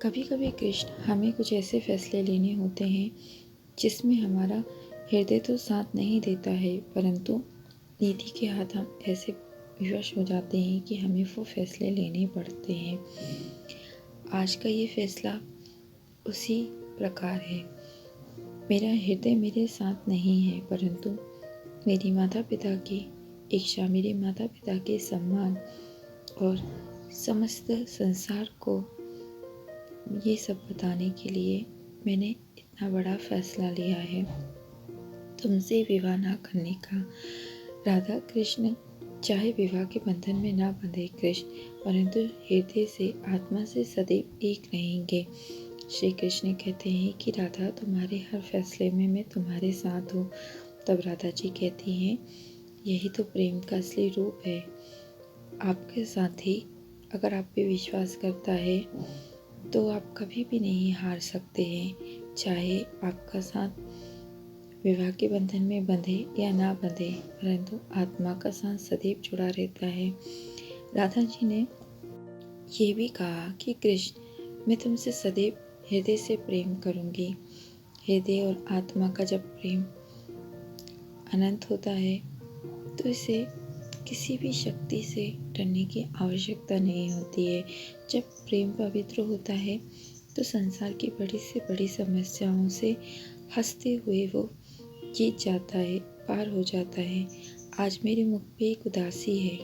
कभी कभी कृष्ण हमें कुछ ऐसे फैसले लेने होते हैं जिसमें हमारा हृदय तो साथ नहीं देता है, परंतु नीति के हाथ हम ऐसे विवश हो जाते हैं कि हमें वो फैसले लेने पड़ते हैं। आज का ये फैसला उसी प्रकार है। मेरा हृदय मेरे साथ नहीं है, परंतु मेरी माता पिता की इच्छा, मेरे माता पिता के सम्मान और समस्त संसार को ये सब बताने के लिए मैंने इतना बड़ा फैसला लिया है, तुमसे विवाह ना करने का। राधा कृष्ण चाहे विवाह के बंधन में ना बंधे कृष्ण, परंतु हृदय से, आत्मा से सदैव एक रहेंगे। श्री कृष्ण कहते हैं कि राधा, तुम्हारे हर फैसले में मैं तुम्हारे साथ हूँ। तब राधा जी कहती हैं, यही तो प्रेम का असली रूप है। आपके साथी अगर आप पे विश्वास करता है तो आप कभी भी नहीं हार सकते हैं, चाहे आपका साथ विवाह के बंधन में बंधे या ना बंधे, परंतु आत्मा का साथ सदैव जुड़ा रहता है। राधा जी ने ये भी कहा कि कृष्ण, मैं तुमसे सदैव हृदय से प्रेम करूंगी। हृदय और आत्मा का जब प्रेम अनंत होता है तो इसे किसी भी शक्ति से डरने की आवश्यकता नहीं होती है। जब प्रेम पवित्र होता है तो संसार की बड़ी से बड़ी समस्याओं से हंसते हुए वो जीत जाता है, पार हो जाता है। आज मेरे मुख पे एक उदासी है,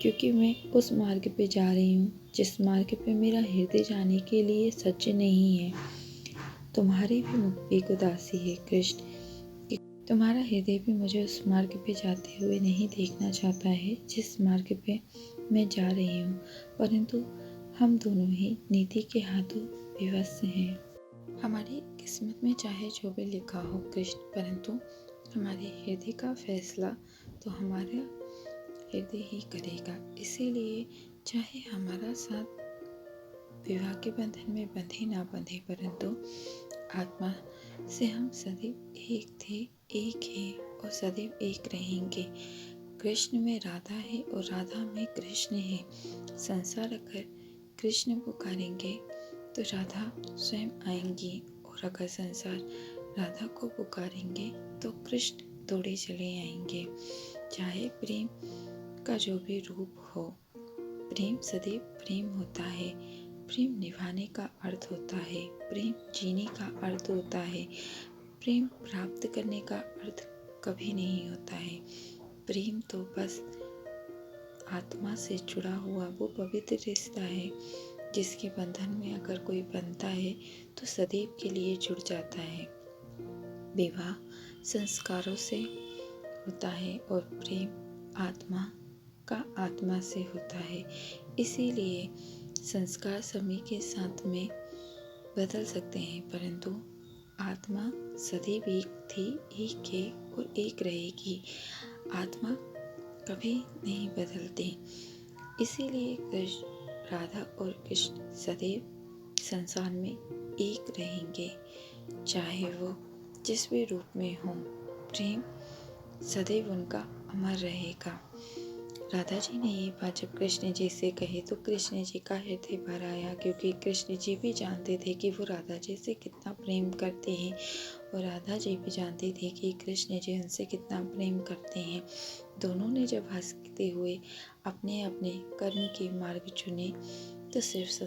क्योंकि मैं उस मार्ग पे जा रही हूँ जिस मार्ग पे मेरा हृदय जाने के लिए सज्ज नहीं है। तुम्हारे भी मुख पे एक उदासी है कृष्ण, तुम्हारा हृदय भी मुझे उस मार्ग पे जाते हुए नहीं देखना चाहता है जिस मार्ग पे मैं जा रही हूँ, परंतु हम दोनों ही नीति के हाथों विवश हैं। हमारी किस्मत में चाहे जो भी लिखा हो कृष्ण, परंतु हमारे हृदय का फैसला तो हमारा हृदय ही करेगा। इसीलिए चाहे हमारा साथ विवाह के बंधन में बंधे ना बंधे, परंतु आत्मा से हम सदैव एक थे, एक हैं और सदैव एक रहेंगे। कृष्ण में राधा है और राधा में कृष्ण है। संसार अगर कृष्ण पुकारेंगे तो राधा स्वयं आएंगी, और अगर संसार राधा को पुकारेंगे तो कृष्ण दौड़े चले आएंगे। चाहे प्रेम का जो भी रूप हो, प्रेम सदैव प्रेम होता है। प्रेम निभाने का अर्थ होता है, प्रेम जीने का अर्थ होता है। प्रेम प्राप्त करने का अर्थ कभी नहीं होता है। प्रेम तो बस आत्मा से जुड़ा हुआ वो पवित्र रिश्ता है जिसके बंधन में अगर कोई बंधता है तो सदैव के लिए जुड़ जाता है। विवाह संस्कारों से होता है और प्रेम आत्मा का आत्मा से होता है। इसीलिए संस्कार समय के साथ में बदल सकते हैं, परंतु आत्मा सदैव एक थी, एक है और एक रहेगी। आत्मा कभी नहीं बदलती। इसीलिए कृष्ण, राधा और कृष्ण सदैव संसार में एक रहेंगे, चाहे वो जिस भी रूप में हो। प्रेम सदैव उनका अमर रहेगा। राधा जी ने ये बात जब कृष्ण जी से कही तो कृष्ण जी का हृदय भर आया, क्योंकि कृष्ण जी भी जानते थे कि वो राधा जी से कितना प्रेम करते हैं और राधा जी भी जानते थे कि कृष्ण जी उनसे कितना प्रेम करते हैं। दोनों ने जब हंसते हुए अपने अपने कर्म के मार्ग चुने तो सिर्फ